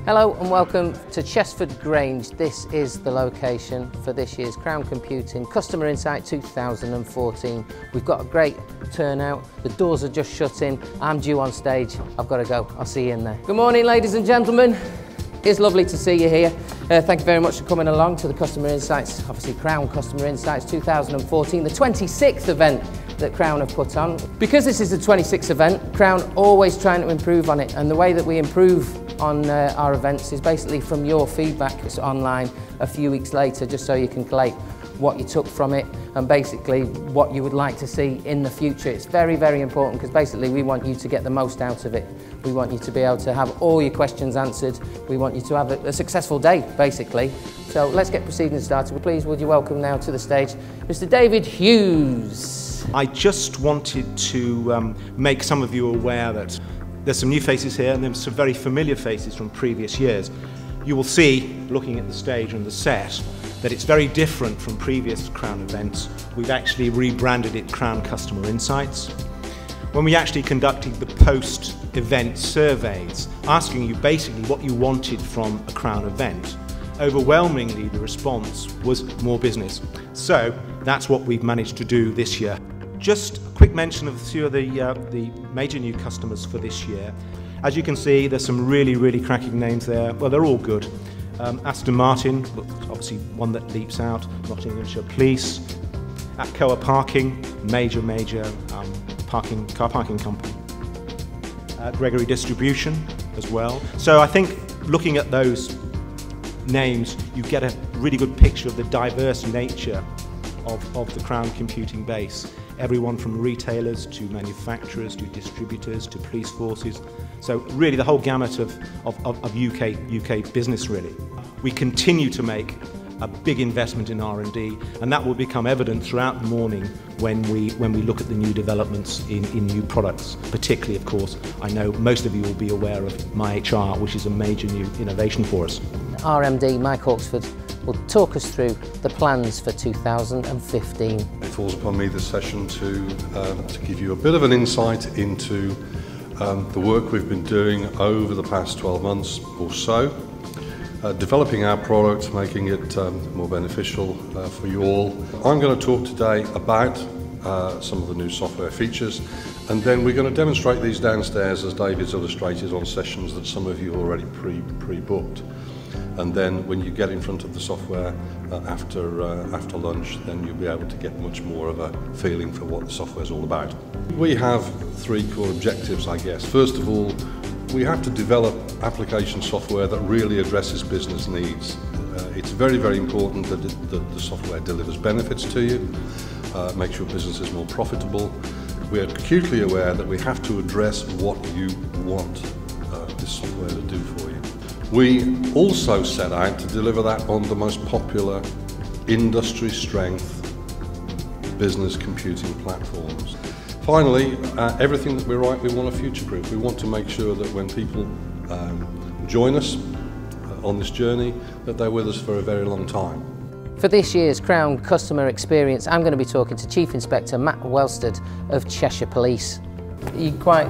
Hello and welcome to Chesford Grange. This is the location for this year's Crown Computing Customer Insight 2014. We've got a great turnout. The doors are just shutting. I'm due on stage. I've got to go. I'll see you in there. Good morning, ladies and gentlemen. It's lovely to see you here. Thank you very much for coming along to the Customer Insights, obviously Crown Customer Insights 2014, the 26th event that Crown have put on. Because this is the 26th event, Crown always trying to improve on it, and the way that we improve on our events is basically from your feedback. It's online a few weeks later, just so you can collate what you took from it and basically what you would like to see in the future. It's very, very important because basically we want you to get the most out of it. We want you to be able to have all your questions answered. We want you to have a successful day, basically. So let's get proceedings started. Please, would you welcome now to the stage Mr. David Hughes. I just wanted to make some of you aware that there's some new faces here and there's some very familiar faces from previous years. You will see, looking at the stage and the set, that it's very different from previous Crown events. We've actually rebranded it Crown Customer Insights. When we actually conducted the post-event surveys, asking you basically what you wanted from a Crown event, overwhelmingly the response was more business. So that's what we've managed to do this year. Just a quick mention of a few of the major new customers for this year. As you can see, there's some really cracking names there. Well, they're all good. Aston Martin, obviously one that leaps out. Nottinghamshire Police. Atcoa Parking, major car parking company. Gregory Distribution as well. So I think looking at those names, you get a really good picture of the diverse nature of the Crown Computing base. Everyone from retailers to manufacturers to distributors to police forces. So really the whole gamut of UK business really. We continue to make a big investment in R&D, and that will become evident throughout the morning when we look at the new developments in new products. Particularly, of course, I know most of you will be aware of MyHR, which is a major new innovation for us. RMD Mike Hawkesford will talk us through the plans for 2015. It falls upon me this session to give you a bit of an insight into the work we've been doing over the past 12 months or so, developing our product, making it more beneficial for you all. I'm going to talk today about some of the new software features, and then we're going to demonstrate these downstairs as David's illustrated on sessions that some of you already pre-booked. And then when you get in front of the software after lunch, then you'll be able to get much more of a feeling for what the software is all about. We have three core objectives, I guess. First of all, we have to develop application software that really addresses business needs. It's very important that the software delivers benefits to you, makes your business more profitable. We are acutely aware that we have to address what you want this software to do for you. We also set out to deliver that on the most popular industry strength business computing platforms. Finally, everything that we write, we want to future-proof. We want to make sure that when people join us on this journey, that they're with us for a very long time. For this year's Crown Customer Experience, I'm going to be talking to Chief Inspector Matt Welsted of Cheshire Police. Are you quite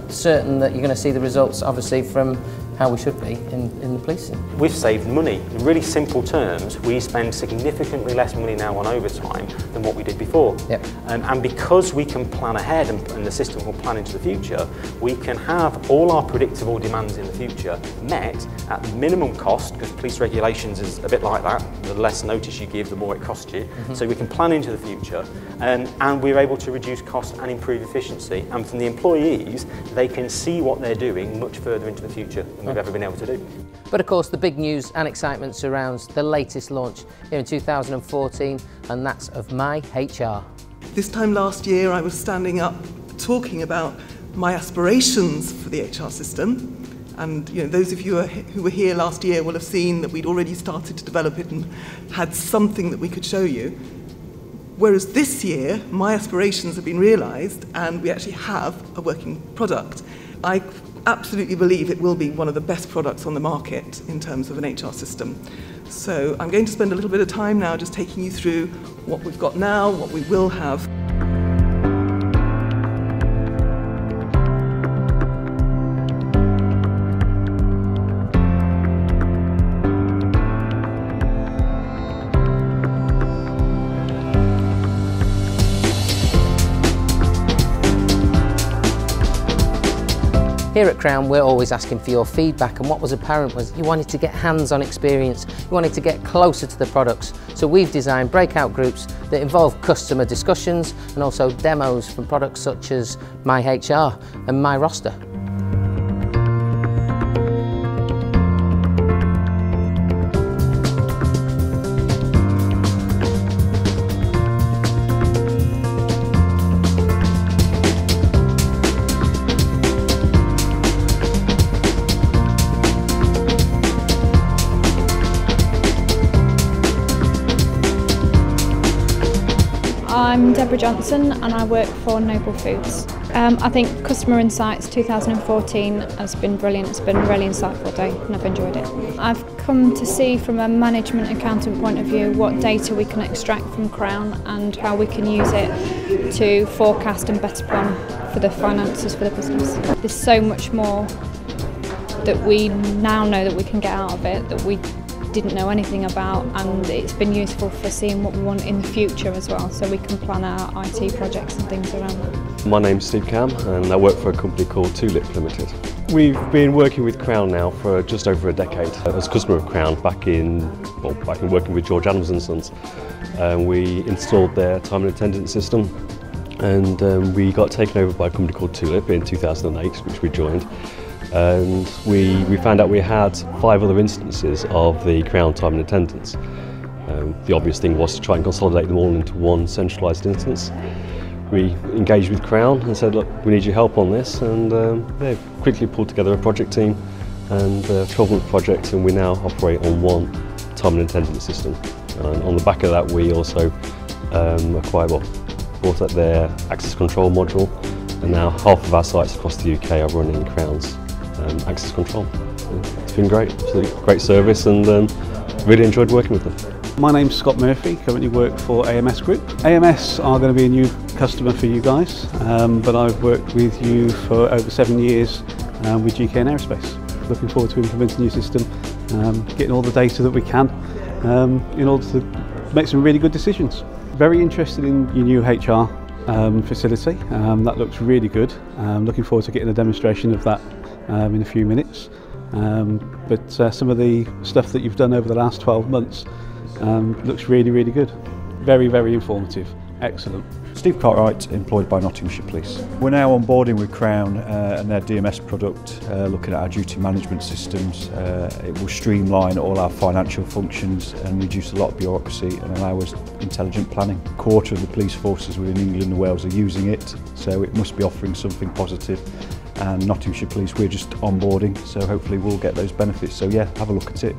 certain that you're going to see the results, obviously, from how we should be in the policing? We've saved money. In really simple terms, we spend significantly less money now on overtime than what we did before. Yep. And because we can plan ahead and the system will plan into the future, we can have all our predictable demands in the future met at minimum cost, because police regulations is a bit like that. The less notice you give, the more it costs you. So we can plan into the future, and we're able to reduce costs and improve efficiency. And from the employees, they can see what they're doing much further into the future than we've ever been able to do. But of course, the big news and excitement surrounds the latest launch here in 2014, and that's of MyHR. This time last year, I was standing up talking about my aspirations for the HR system. And those of you who were here last year will have seen that we'd already started to develop it and had something that we could show you. Whereas this year, my aspirations have been realised and we actually have a working product. I absolutely believe it will be one of the best products on the market in terms of an HR system. So I'm going to spend a little bit of time now just taking you through what we've got now, what we will have. Here at Crown, we're always asking for your feedback, and what was apparent was you wanted to get hands-on experience, you wanted to get closer to the products. So we've designed breakout groups that involve customer discussions and also demos from products such as My HR and My Roster. I'm Debra Johnson and I work for Noble Foods. I think Customer Insights 2014 has been brilliant. It's been a really insightful day and I've enjoyed it. I've come to see from a management accountant point of view what data we can extract from Crown and how we can use it to forecast and better plan for the finances for the business. There's so much more that we now know that we can get out of it that we didn't know anything about, and it's been useful for seeing what we want in the future as well, so we can plan our IT projects and things around that. My name's Steve Camm and I work for a company called Tulip Limited. We've been working with Crown now for just over a decade. As a customer of Crown back in working with George Adams and Sons. We installed their time and attendance system, and we got taken over by a company called Tulip in 2008, which we joined. And we found out we had 5 other instances of the Crown time and attendance. The obvious thing was to try and consolidate them all into one centralised instance. We engaged with Crown and said, look, we need your help on this, and they quickly pulled together a project team and a 12-month project, and we now operate on one time and attendance system. And on the back of that, we also brought up their access control module, and now half of our sites across the UK are running Crown's access control. It's been great, it's a great service, and really enjoyed working with them. My name's Scott Murphy, currently work for AMS Group. AMS are going to be a new customer for you guys, but I've worked with you for over 7 years with GKN Aerospace. Looking forward to implementing a new system, getting all the data that we can in order to make some really good decisions. Very interested in your new HR facility, that looks really good. Looking forward to getting a demonstration of that in a few minutes, but some of the stuff that you've done over the last 12 months looks really good. Very informative, excellent. Steve Cartwright, employed by Nottinghamshire Police. We're now onboarding with Crown and their DMS product, looking at our duty management systems. It will streamline all our financial functions and reduce a lot of bureaucracy and allow us intelligent planning. A quarter of the police forces within England and Wales are using it, so it must be offering something positive. And Nottinghamshire Police, we're just onboarding, so hopefully we'll get those benefits. So yeah, have a look at it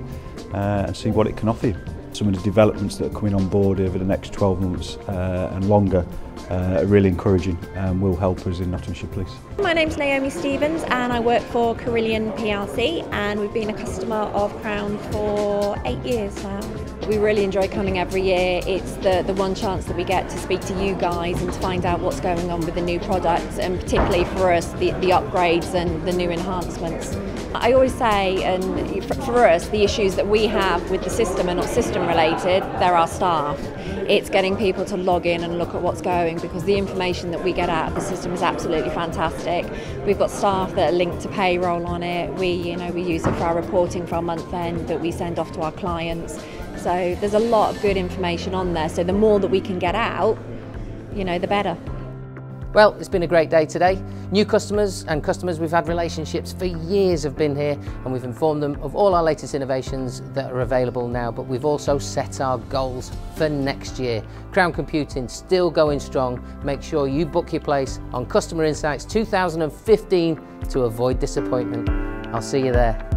and see what it can offer you. Some of the developments that are coming on board over the next 12 months and longer are really encouraging and will help us in Nottinghamshire Police. My name's Naomi Stevens and I work for Carillion PLC, and we've been a customer of Crown for 8 years now. We really enjoy coming every year. It's the one chance that we get to speak to you guys and to find out what's going on with the new products, and particularly for us the upgrades and the new enhancements. I always say, and for us, the issues that we have with the system are not system related, they're our staff. It's getting people to log in and look at what's going, because the information that we get out of the system is absolutely fantastic. We've got staff that are linked to payroll on it. We use it for our reporting for our month end that we send off to our clients. So there's a lot of good information on there. So the more that we can get out, the better. Well, it's been a great day today. New customers and customers we've had relationships for years have been here, and we've informed them of all our latest innovations that are available now, but we've also set our goals for next year. Crown Computing still going strong. Make sure you book your place on Customer Insights 2015 to avoid disappointment. I'll see you there.